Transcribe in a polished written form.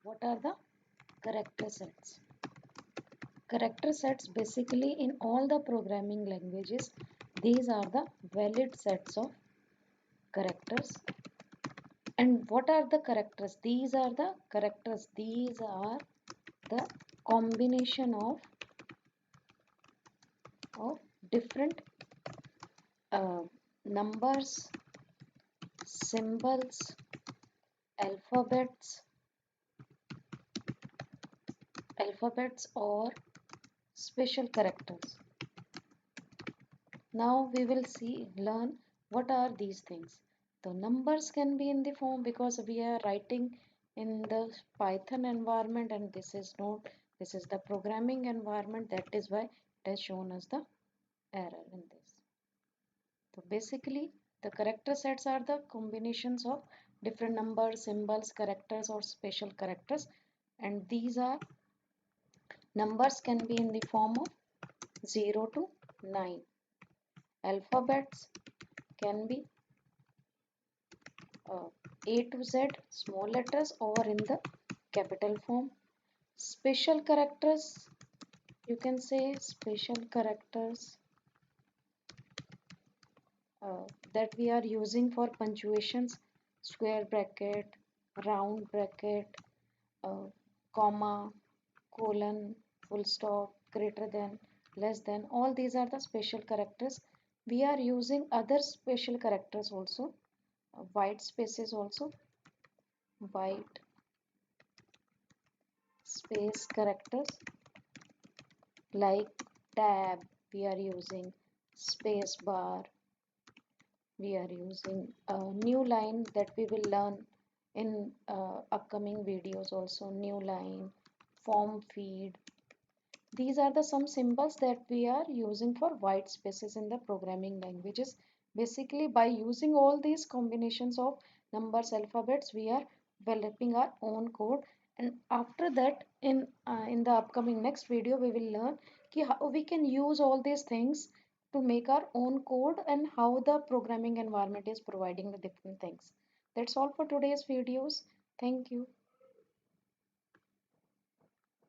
What are the character sets? Character sets basically in all the programming languages, these are the valid sets of characters. And what are the characters? These are the characters. These are the combination of different uh, numbers, symbols, alphabets or special characters. Now we will learn what are these things. The numbers can be in the form because we are writing in the Python environment, and this is the programming environment. That is why it has shown us the error in this. So basically the character sets are the combinations of different numbers, symbols, characters or special characters, and these are numbers can be in the form of 0 to 9. Alphabets can be A to Z, small letters, or in the capital form. Special characters, you can say special characters that we are using for punctuations, square bracket, round bracket, uh, comma, colon, full stop, greater than, less than. All these are the special characters. We are using other special characters also, white spaces also, white space characters like tab, we are using space bar, we are using a new line that we will learn in upcoming videos also, new line, form feed. These are the some symbols that we are using for white spaces in the programming languages. Basically by using all these combinations of numbers, alphabets, we are developing our own code, and after that in the upcoming next video we will learn how we can use all these things to make our own code and how the programming environment is providing the different things. That's all for today's videos. Thank you.